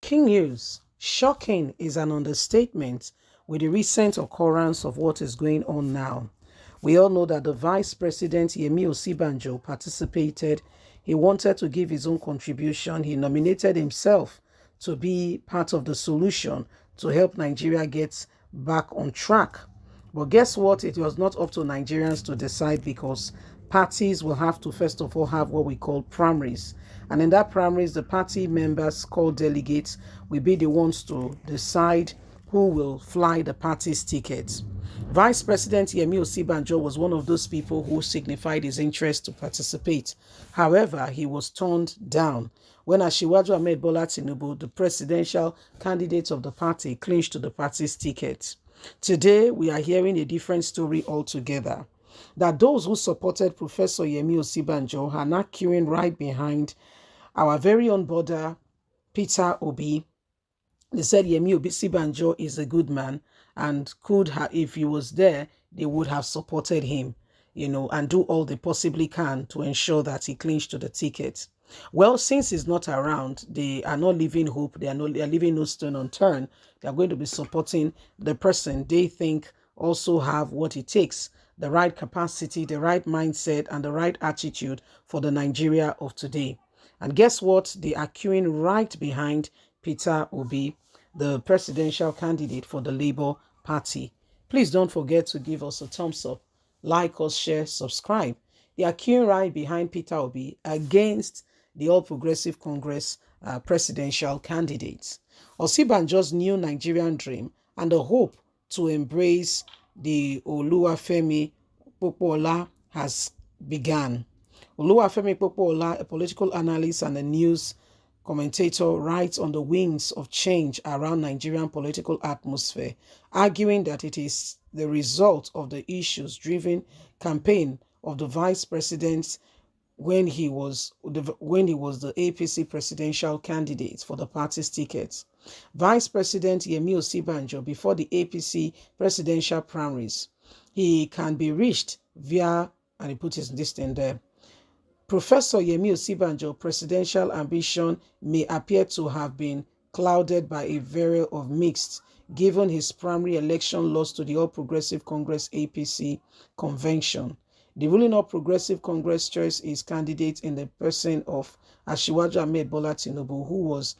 Shocking news. Shocking is an understatement with the recent occurrence of what is going on now. We all know that the Vice President Yemi Osinbajo participated. He wanted to give his own contribution. He nominated himself to be part of the solution to help Nigeria get back on track. But guess what? It was not up to Nigerians to decide, because parties will have to first of all have what we call primaries. And in that primaries, the party members called delegates will be the ones to decide who will fly the party's tickets. Vice President Yemi Osinbajo was one of those people who signified his interest to participate. However, he was turned down when Asiwaju Ahmed Bola Tinubu, the presidential candidate of the party, clinched to the party's ticket. Today, we are hearing a different story altogether. That those who supported Professor Yemi Osinbajo are not queuing right behind our very own brother, Peter Obi. They said Yemi Osinbajo is a good man and could have, if he was there, they would have supported him, and do all they possibly can to ensure that he clinched to the ticket. Well, since he's not around, they are not leaving hope. They are leaving no stone unturned. They are going to be supporting the person they think also have what it takes, the right capacity, the right mindset, and the right attitude for the Nigeria of today. And guess what? They are queuing right behind Peter Obi, the presidential candidate for the Labour Party. Please don't forget to give us a thumbs up, like us, share, subscribe. They are queuing right behind Peter Obi against the All Progressive Congress presidential candidates. Osinbajo's new Nigerian dream and the hope to embrace the Oluwafemi Popoola has begun. Oluwafemi Popoola, a political analyst and a news commentator, writes on the wings of change around Nigerian political atmosphere, arguing that it is the result of the issues-driven campaign of the vice president when he was the APC presidential candidate for the party's ticket. Vice President Yemi Osinbajo, before the APC presidential primaries, he can be reached via, and he put this thing there, Professor Yemi Osinbajo's presidential ambition may appear to have been clouded by a veil of mixed, given his primary election loss to the All Progressive Congress APC convention. The ruling All Progressive Congress chose his candidate in the person of Asiwaju Ahmed Bola Tinubu, who was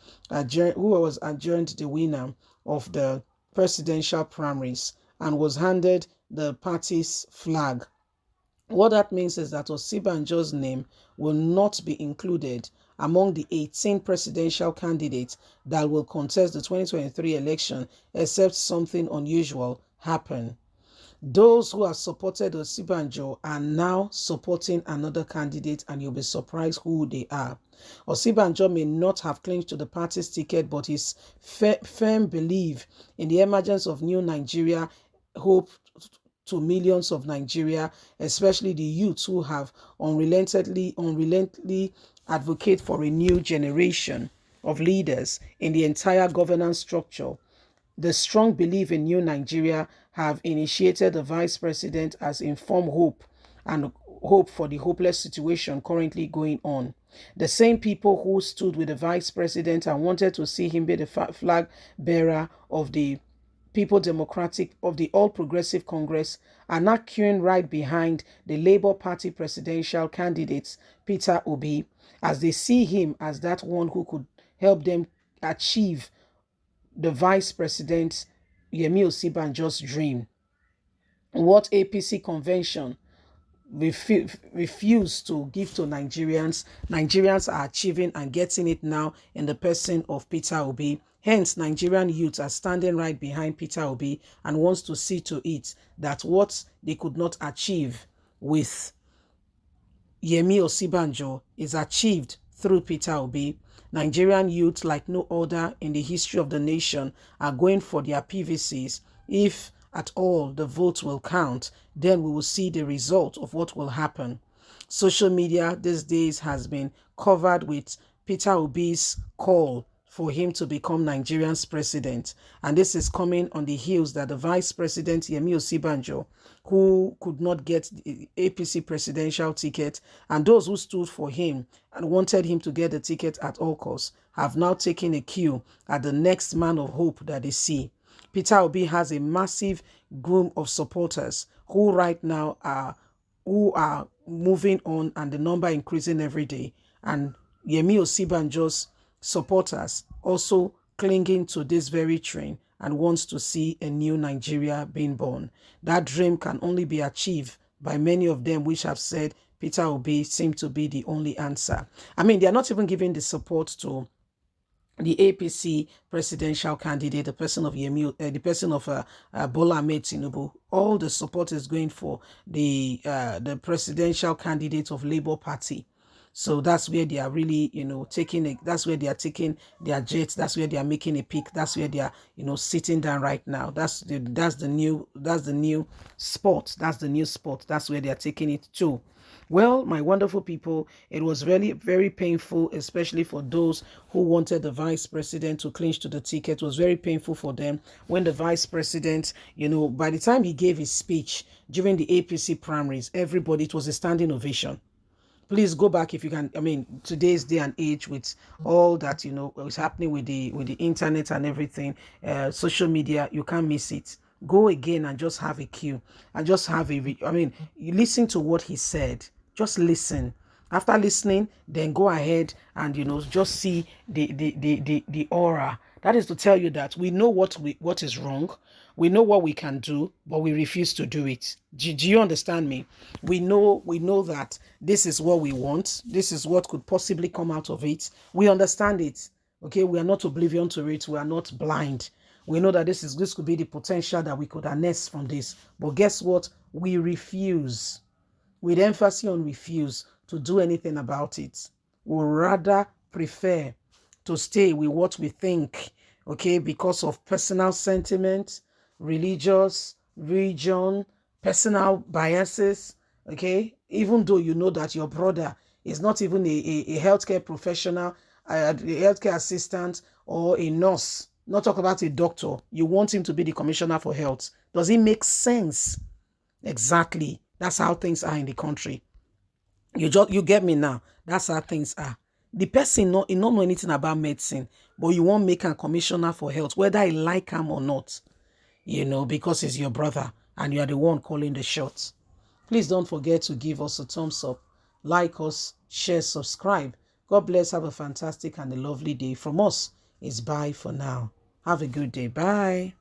adjourned the winner of the presidential primaries and was handed the party's flag. What that means is that Osinbajo's name will not be included among the 18 presidential candidates that will contest the 2023 election, except something unusual happen. Those who have supported Osinbajo are now supporting another candidate, and you'll be surprised who they are. Osinbajo may not have clinched to the party's ticket, but his firm belief in the emergence of new Nigeria hope to millions of Nigeria, especially the youths who have unrelentingly advocate for a new generation of leaders in the entire governance structure. The strong belief in new Nigeria have initiated the vice president as informed hope and hope for the hopeless situation currently going on. The same people who stood with the vice president and wanted to see him be the flag bearer of the of the All Progressive Congress are not queuing right behind the Labour Party presidential candidate Peter Obi, as they see him as that one who could help them achieve the Vice President Yemi Osinbajo's dream. What APC convention refused to give to Nigerians are achieving and getting it now in the person of Peter Obi. Hence, Nigerian youths are standing right behind Peter Obi and wants to see to it that what they could not achieve with Yemi Osinbajo is achieved through Peter Obi. Nigerian youth, like no other in the history of the nation, are going for their PVCs. If at all the votes will count, then we will see the result of what will happen. Social media these days has been covered with Peter Obi's call for him to become Nigerian's president. And this is coming on the heels that the Vice President, Yemi Osinbajo, who could not get the APC presidential ticket, and those who stood for him and wanted him to get the ticket at all costs, have now taken a cue at the next man of hope that they see. Peter Obi has a massive group of supporters who right now are moving on, and the number increasing every day. And Yemi Osinbajo's supporters also clinging to this very train and wants to see a new Nigeria being born. That dream can only be achieved by many of them, which have said Peter Obi seemed to be the only answer. I mean, they are not even giving the support to the APC presidential candidate, the person of Bola Ahmed Tinubu. All the support is going for the presidential candidate of Labour Party. So that's where they are really, that's where they are taking their jets. That's where they are making a pick. That's where they are, sitting down right now. That's the new spot. That's the new spot. That's where they are taking it to. Well, my wonderful people, it was really very painful, especially for those who wanted the vice president to clinch to the ticket. It was very painful for them when the vice president, by the time he gave his speech during the APC primaries, everybody, it was a standing ovation. Please go back if you can. I mean, today's day and age with all that, is happening with the internet and everything, social media, you can't miss it. Go again and just have a cue and just have you listen to what he said. Just listen. After listening, then go ahead and, just see the aura. That is to tell you that we know what is wrong. We know what we can do, but we refuse to do it. Do you understand me? We know that this is what we want. This is what could possibly come out of it. We understand it. Okay, we are not oblivion to it. We are not blind. We know that this could be the potential that we could harness from this. But guess what? We refuse. With emphasis on refuse to do anything about it. We rather prefer to stay with what we think, okay, because of personal sentiment, religious, region, personal biases, okay, even though you know that your brother is not even a healthcare professional, a healthcare assistant, or a nurse, not talk about a doctor, you want him to be the commissioner for health. Does it make sense? Exactly. That's how things are in the country. You get me now. That's how things are. The person not know anything about medicine, but you won't make a commissioner for health, whether I like him or not, because he's your brother and you are the one calling the shots. Please don't forget to give us a thumbs up, like us, share, subscribe. God bless. Have a fantastic and a lovely day. From us, it's bye for now. Have a good day. Bye.